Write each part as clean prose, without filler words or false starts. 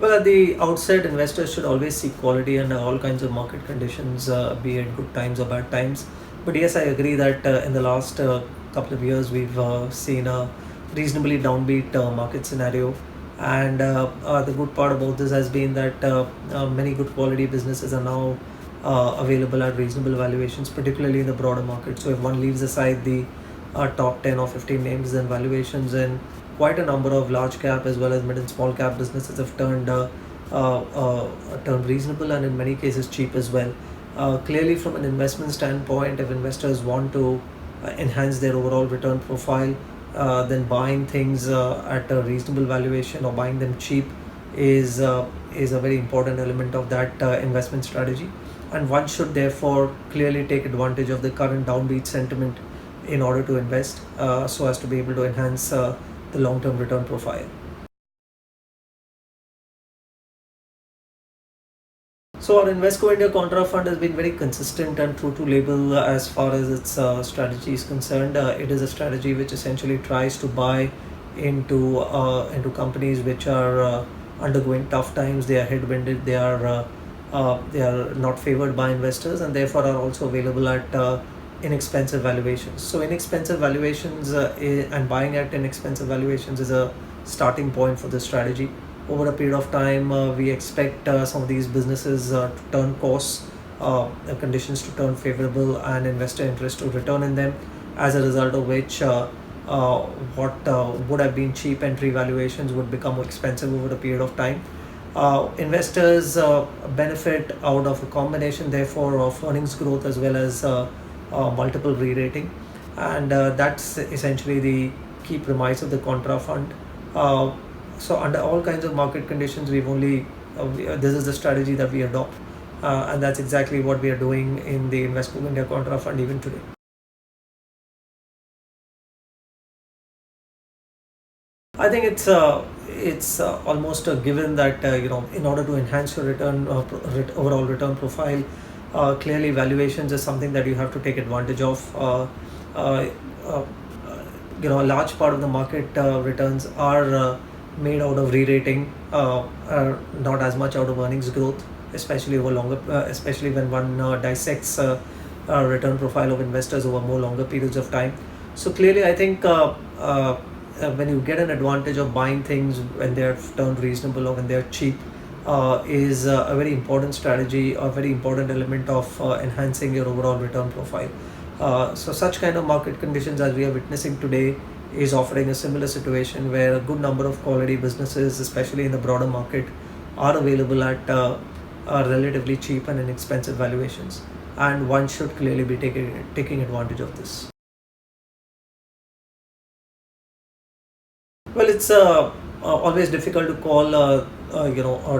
Well, at the outset, investors should always seek quality under all kinds of market conditions, be it good times or bad times. But yes, I agree that in the last couple of years, we've seen a reasonably downbeat market scenario. And the good part about this has been that many good quality businesses are now available at reasonable valuations, particularly in the broader market. So if one leaves aside the top 10 or 15 names, then valuations in quite a number of large cap as well as mid and small cap businesses have turned reasonable and in many cases cheap as well. Clearly, from an investment standpoint, if investors want to enhance their overall return profile, then buying things at a reasonable valuation or buying them cheap is a very important element of that investment strategy. And one should therefore clearly take advantage of the current downbeat sentiment in order to invest so as to be able to enhance the long-term return profile. So our Invesco India Contra Fund has been very consistent and true to label as far as its strategy is concerned. It is a strategy which essentially tries to buy into companies which are undergoing tough times. They are headwinded. They are not favored by investors and therefore are also available at inexpensive valuations. So inexpensive valuations and buying at inexpensive valuations is a starting point for this strategy. Over a period of time, we expect some of these businesses to turn course, conditions to turn favorable, and investor interest to return in them. As a result of which, what would have been cheap entry valuations would become expensive over a period of time. Investors benefit out of a combination, therefore, of earnings growth as well as multiple re-rating, and that's essentially the key premise of the contra fund. So under all kinds of market conditions, this is the strategy that we adopt, and that's exactly what we are doing in the Invesco India Contra Fund even today. I think it's almost a given that in order to enhance your overall return profile, clearly valuations is something that you have to take advantage of. Uh, uh, a large part of the market returns are made out of re-rating, not as much out of earnings growth, especially over longer, especially when one dissects return profile of investors over more longer periods of time. So clearly, I think when you get an advantage of buying things when they're turned reasonable or when they're cheap, is a very important strategy, a very important element of enhancing your overall return profile. So such kind of market conditions as we are witnessing today is offering a similar situation where a good number of quality businesses, especially in the broader market, are available at relatively cheap and inexpensive valuations, and one should clearly be taking advantage of this. Well, it's always difficult to call a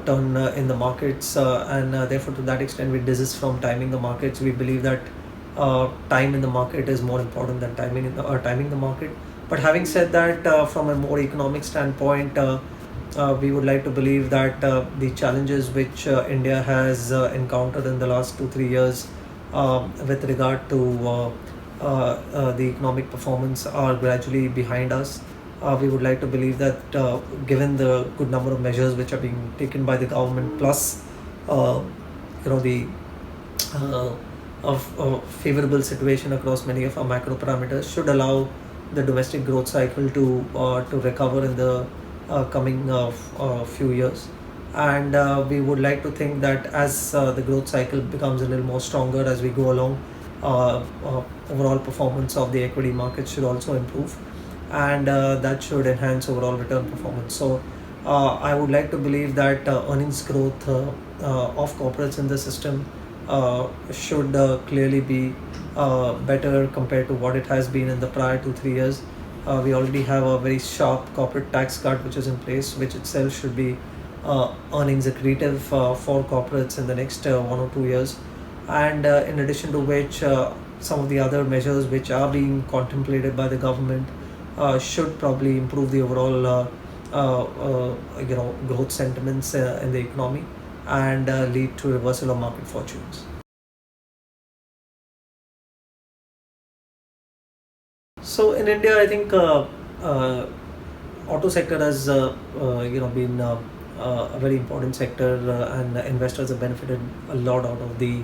turn in the markets, and therefore to that extent we desist from timing the markets. We believe that time in the market is more important than timing the market. But having said that, from a more economic standpoint, we would like to believe that the challenges which India has encountered in the last 2-3 years with regard to the economic performance are gradually behind us. We would like to believe that given the good number of measures which are being taken by the government, plus the of favorable situation across many of our macro parameters, should allow the domestic growth cycle to recover in the coming few years. And we would like to think that as the growth cycle becomes a little more stronger as we go along, overall performance of the equity market should also improve, and that should enhance overall return performance. So I would like to believe that earnings growth of corporates in the system should clearly be better compared to what it has been in the prior 2-3 years. We already have a very sharp corporate tax cut which is in place, which itself should be earnings accretive for corporates in the next 1 or 2 years. And in addition to which, some of the other measures which are being contemplated by the government should probably improve the overall growth sentiments in the economy and lead to reversal of market fortunes. So in India, I think auto sector has been a very important sector, and investors have benefited a lot out of the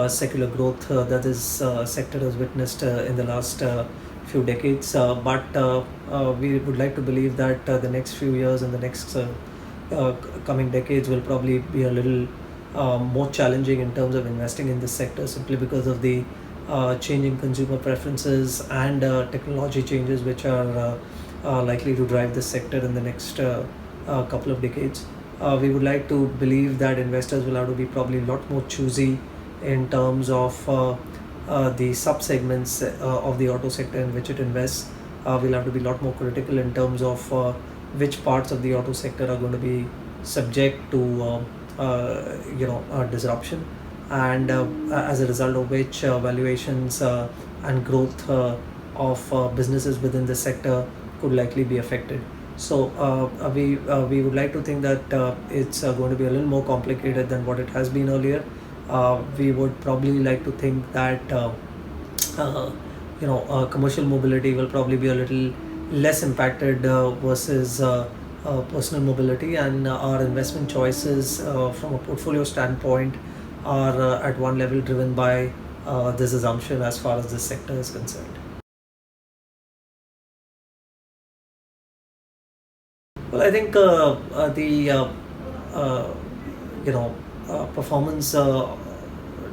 secular growth that this sector has witnessed in the last few decades. But we would like to believe that the next few years and the next coming decades will probably be a little more challenging in terms of investing in this sector, simply because of the changing consumer preferences and technology changes which are likely to drive this sector in the next couple of decades. We would like to believe that investors will have to be probably a lot more choosy in terms of the sub-segments of the auto sector in which it invests. We'll have to be a lot more critical in terms of which parts of the auto sector are going to be subject to disruption, and as a result of which valuations and growth of businesses within the sector could likely be affected. So we would like to think that it's going to be a little more complicated than what it has been earlier. We would probably like to think that uh, commercial mobility will probably be a little less impacted versus personal mobility, and our investment choices from a portfolio standpoint are at one level driven by this assumption as far as this sector is concerned. Well, I think the uh, performance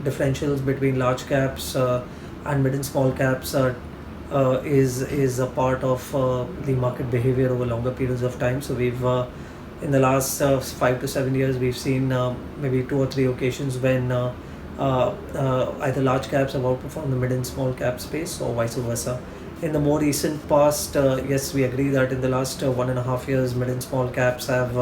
differentials between large caps and mid and small caps is a part of the market behavior over longer periods of time. So we've in the last 5 to 7 years, we've seen maybe two or three occasions when either large caps have outperformed the mid and small cap space, or vice versa. In the more recent past, yes, we agree that in the last 1.5 years, mid and small caps have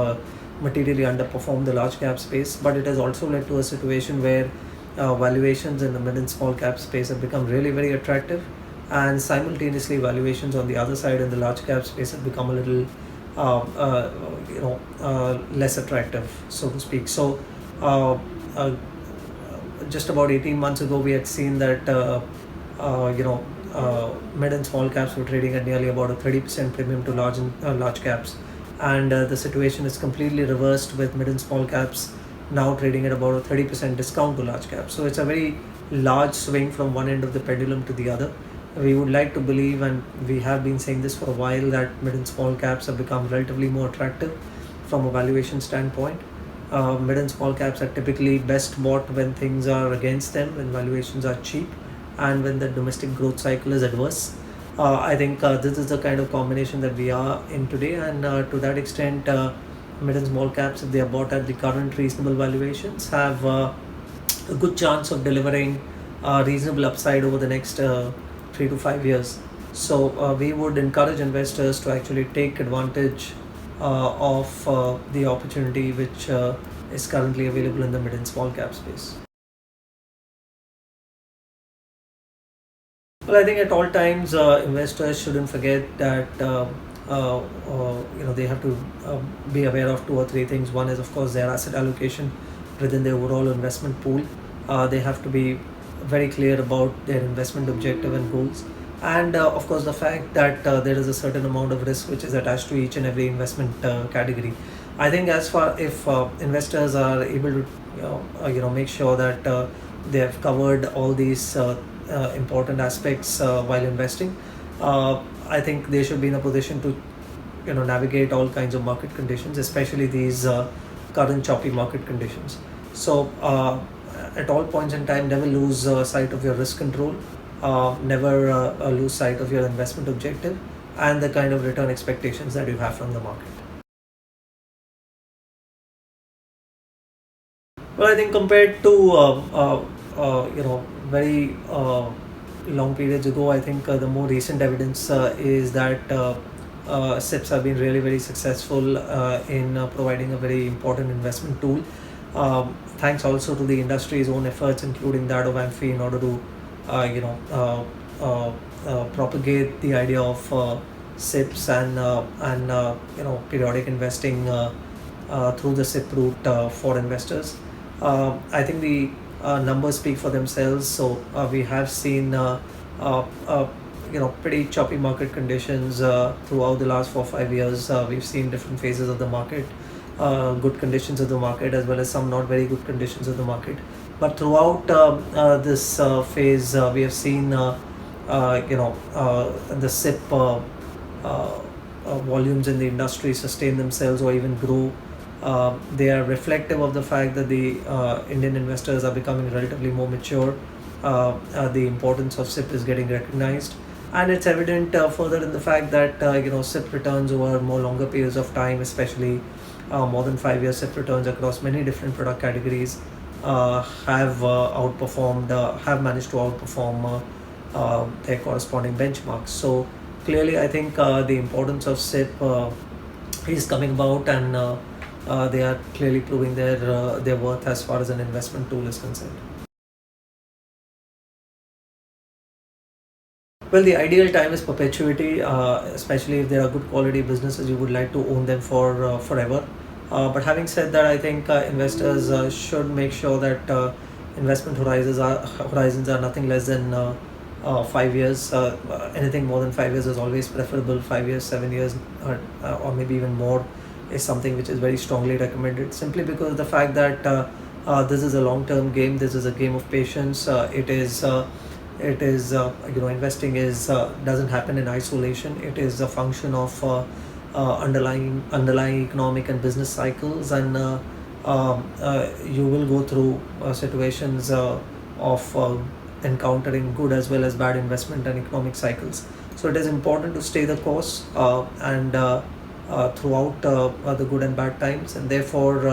materially underperformed the large cap space, but it has also led to a situation where valuations in the mid and small cap space have become really very attractive, and simultaneously valuations on the other side in the large cap space have become a little less attractive, so to speak. So uh, uh, just about 18 months ago, we had seen that mid and small caps were trading at nearly about a 30% premium to large caps, and the situation is completely reversed, with mid and small caps now trading at about a 30% discount to large caps. So it's a very large swing from one end of the pendulum to the other. We would like to believe, and we have been saying this for a while, that mid and small caps have become relatively more attractive from a valuation standpoint. Mid and small caps are typically best bought when things are against them, when valuations are cheap, and when the domestic growth cycle is adverse. I think this is the kind of combination that we are in today, and to that extent, mid and small caps, if they are bought at the current reasonable valuations, have a good chance of delivering reasonable upside over the next 3 to 5 years. So we would encourage investors to actually take advantage of the opportunity which is currently available in the mid and small cap space. Well, I think at all times investors shouldn't forget that they have to be aware of two or three things. One is, of course, their asset allocation within their overall investment pool. They have to be very clear about their investment objective and goals, and of course the fact that there is a certain amount of risk which is attached to each and every investment category. I think as far if investors are able to make sure that they have covered all these important aspects while investing, I think they should be in a position to navigate all kinds of market conditions, especially these current choppy market conditions. So at all points in time, never lose sight of your risk control, never lose sight of your investment objective and the kind of return expectations that you have from the market. Well, I think compared to very long periods ago, I think the more recent evidence is that SIPs have been really very successful in providing a very important investment tool. Thanks also to the industry's own efforts, including that of AMFI, in order to propagate the idea of SIPs and periodic investing through the SIP route for investors. I think the numbers speak for themselves. So we have seen uh, uh, pretty choppy market conditions throughout the last 4 or 5 years. We've seen different phases of the market, good conditions of the market as well as some not very good conditions of the market. But throughout this phase, we have seen the SIP volumes in the industry sustain themselves or even grow. They are reflective of the fact that the Indian investors are becoming relatively more mature. The importance of SIP is getting recognized, and it's evident further in the fact that SIP returns over more longer periods of time, especially more than 5 year SIP returns across many different product categories have managed to outperform their corresponding benchmarks. So clearly, I think the importance of SIP is coming about, and they are clearly proving their worth as far as an investment tool is concerned. Well, the ideal time is perpetuity, especially if there are good quality businesses. You would like to own them for forever. But having said that, I think investors should make sure that investment horizons are nothing less than 5 years. Anything more than 5 years is always preferable. 5 years, 7 years, or maybe even more is something which is very strongly recommended. Simply because of the fact that this is a long-term game. This is a game of patience. Investing is doesn't happen in isolation. It is a function of underlying economic and business cycles, and you will go through situations of encountering good as well as bad investment and economic cycles. So it is important to stay the course and throughout the good and bad times, and therefore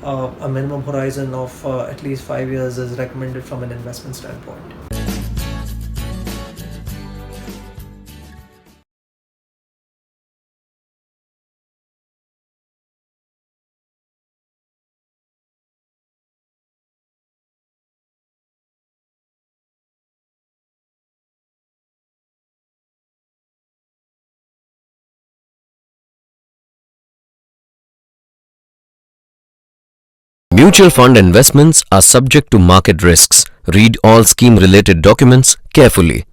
a minimum horizon of at least 5 years is recommended from an investment standpoint. Mutual fund investments are subject to market risks. Read all scheme related documents carefully.